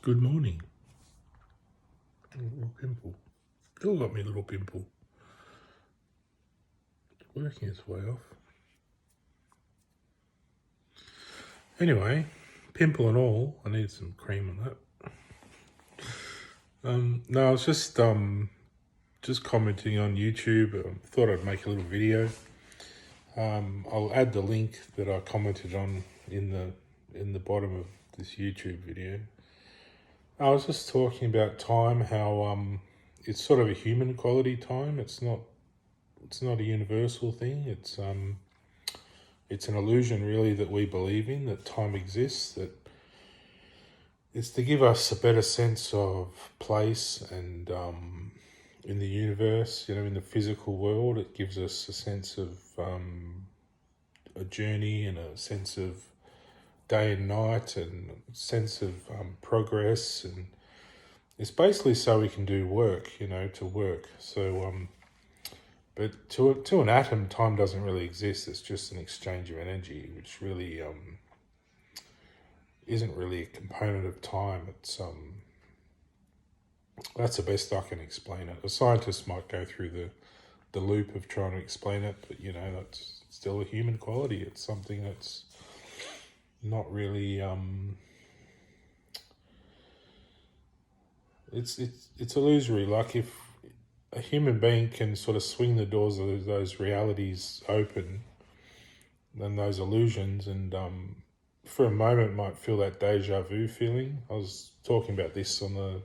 Good morning. A little pimple. Still got me a little pimple. Working its way off. Anyway, pimple and all, I need some cream on that. No, I was just commenting on YouTube. Thought I'd make a little video. I'll add the link that I commented on in the bottom of this YouTube video. I was just talking about time, how it's sort of a human quality time. It's not a universal thing. It's an illusion really that we believe in, that time exists, that it's to give us a better sense of place and in the universe, in the physical world. It gives us a sense of a journey and a sense of day and night and a sense of progress, and it's basically so we can do work, to work. So but to an atom, time doesn't really exist. It's just an exchange of energy, which really isn't really a component of time. It's that's the best I can explain it. A scientist might go through the loop of trying to explain it, but that's still a human quality. It's something that's not really it's illusory. Like, if a human being can sort of swing the doors of those realities open, then those illusions, and for a moment might feel that deja vu feeling. I was talking about this on the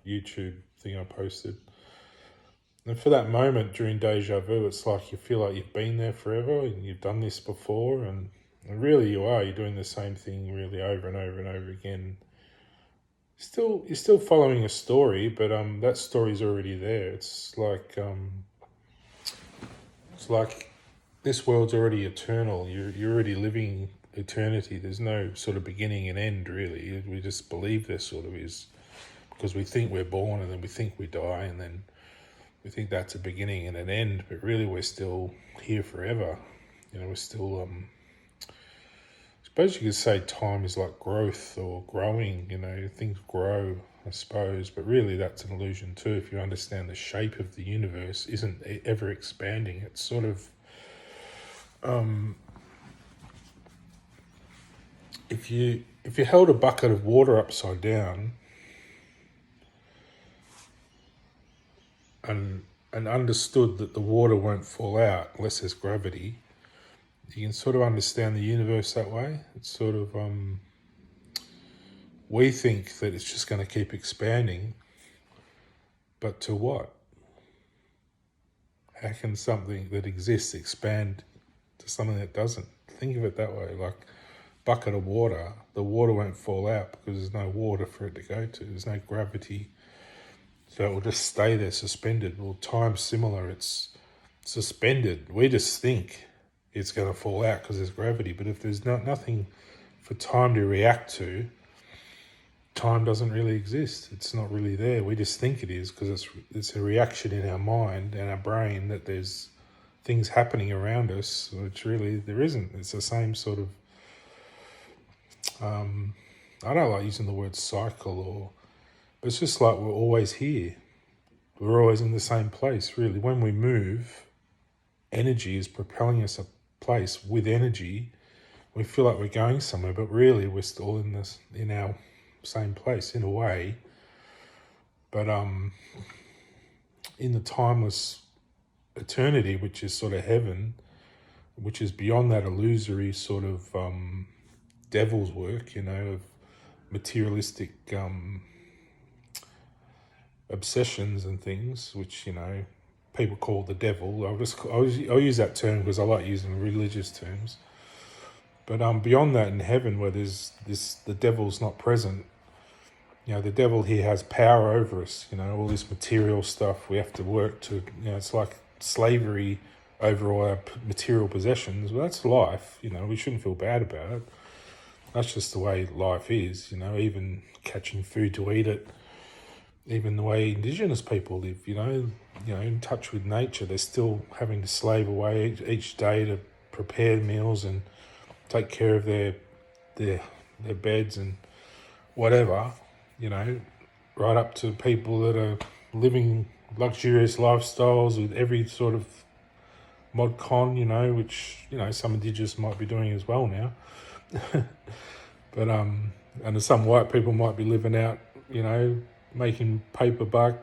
YouTube thing I posted. And for that moment during deja vu, it's like you feel like you've been there forever and you've done this before, and really you are. You're doing the same thing really over and over and over again. You're still following a story, but that story's already there. It's like this world's already eternal. You're already living eternity. There's no sort of beginning and end, really. We just believe there sort of is, because we think we're born and then we think we die and then we think that's a beginning and an end, but really we're still here forever. We're still I suppose you could say time is like growth or growing. Things grow, I suppose, but really that's an illusion too. If you understand the shape of the universe isn't ever expanding, it's sort of if you held a bucket of water upside down and understood that the water won't fall out unless there's gravity, you can sort of understand the universe that way. It's sort of we think that it's just going to keep expanding, but to what? How can something that exists expand to something that doesn't? Think of it that way. Like bucket of water, the water won't fall out because there's no water for it to go to. There's no gravity, so it will just stay there suspended. Well, time's similar. It's suspended. We just think it's going to fall out because there's gravity, but if there's nothing for time to react to, time doesn't really exist. It's not really there. We just think it is because it's a reaction in our mind and our brain that there's things happening around us, which really there isn't. It's the same sort of I don't like using the word cycle, but it's just like we're always here. We're always in the same place, really. When we move, energy is propelling us up place with energy. We feel like we're going somewhere, but really we're still in our same place in a way. But in the timeless eternity, which is sort of heaven, which is beyond that illusory sort of devil's work, of materialistic obsessions and things, which people call the devil. I'll use that term because I like using religious terms. But beyond that, in heaven, where there's the devil's not present. The devil here has power over us. All this material stuff we have to work to. It's like slavery over all our material possessions. Well, that's life. We shouldn't feel bad about it. That's just the way life is. Even catching food to eat it. Even the way Indigenous people live, in touch with nature, they're still having to slave away each day to prepare meals and take care of their beds and whatever, you know, right up to people that are living luxurious lifestyles with every sort of mod con, you know, which, you know, some indigenous might be doing as well now. But and some white people might be living out, you know, making paper bark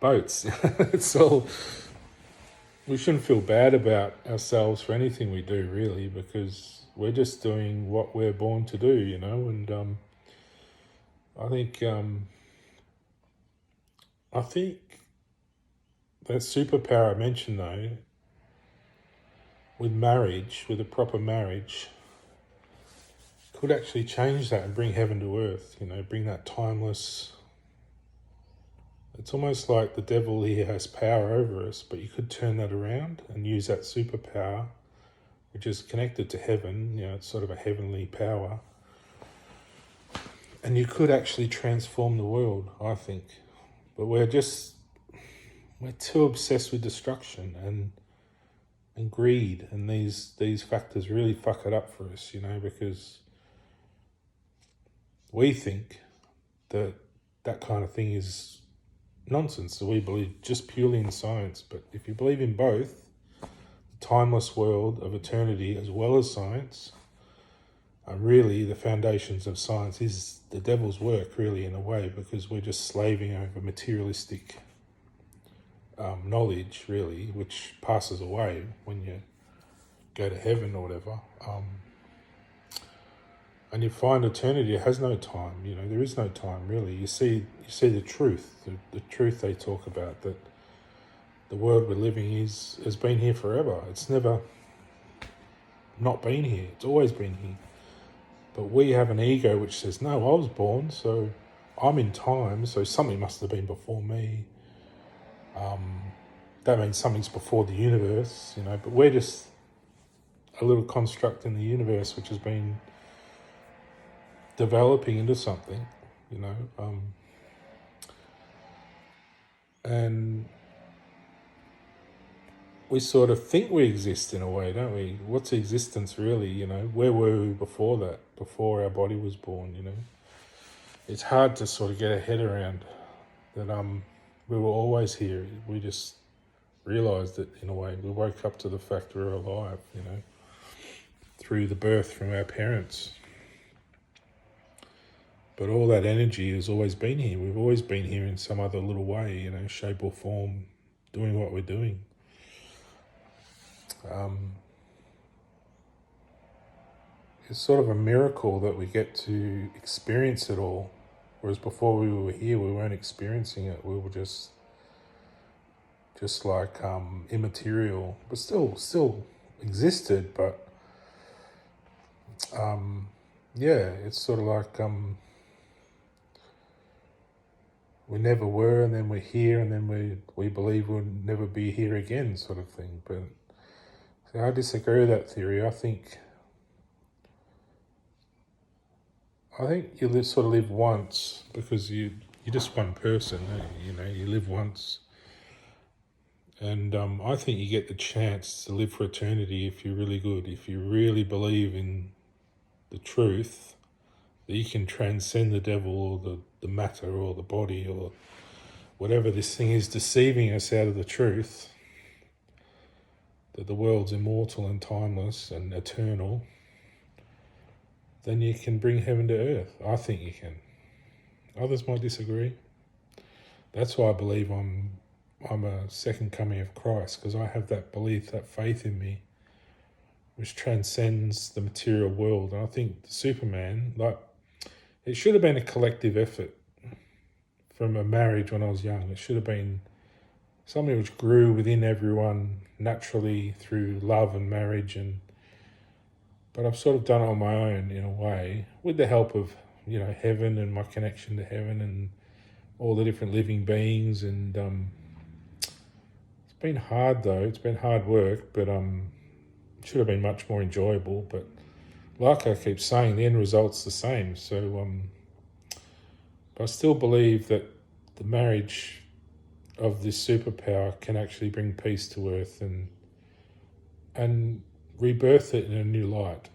boats. It's all. We shouldn't feel bad about ourselves for anything we do, really, because we're just doing what we're born to do, you know. And I think that superpower I mentioned, though, with marriage, with a proper marriage, could actually change that and bring heaven to earth, you know, bring that timeless. It's almost like the devil here has power over us, but you could turn that around and use that superpower, which is connected to heaven, you know, it's sort of a heavenly power. And you could actually transform the world, I think. But we're too obsessed with destruction and greed, and these factors really fuck it up for us, you know, because we think that kind of thing is nonsense. So we believe just purely in science. But if you believe in both, the timeless world of eternity as well as science, really the foundations of science is the devil's work, really, in a way, because we're just slaving over materialistic knowledge, really, which passes away when you go to heaven or whatever. And you find eternity has no time, you know, there is no time, really. You see the truth, the truth they talk about, that the world we're living has been here forever. It's never not been here. It's always been here. But we have an ego which says, no, I was born, so I'm in time, so something must have been before me. That means something's before the universe, you know, but we're just a little construct in the universe which has been developing into something, you know, and we sort of think we exist in a way, don't we? What's existence really, you know? Where were we before that, before our body was born, you know? It's hard to sort of get a head around that we were always here. We just realised it in a way. We woke up to the fact we're alive, you know, through the birth from our parents. But all that energy has always been here. We've always been here in some other little way, you know, shape or form, doing what we're doing. It's sort of a miracle that we get to experience it all. Whereas before we were here, we weren't experiencing it. We were just like immaterial, but still existed. But yeah, it's sort of like we never were, and then we're here, and then we believe we'll never be here again, sort of thing. But I disagree with that theory. I think you live once, because you're just one person, you know, you live once. And I think you get the chance to live for eternity if you're really good, if you really believe in the truth, that you can transcend the devil or the matter or the body or whatever this thing is deceiving us out of the truth, that the world's immortal and timeless and eternal, then you can bring heaven to earth. I think you can. Others might disagree. That's why I believe I'm a second coming of Christ, because I have that belief, that faith in me, which transcends the material world. And I think Superman, it should have been a collective effort from a marriage when I was young. It should have been something which grew within everyone naturally through love and marriage. But I've sort of done it on my own in a way, with the help of, you know, heaven and my connection to heaven and all the different living beings. And it's been hard though. It's been hard work, but it should have been much more enjoyable. But like I keep saying, the end result's the same. So but I still believe that the marriage of this superpower can actually bring peace to earth and rebirth it in a new light.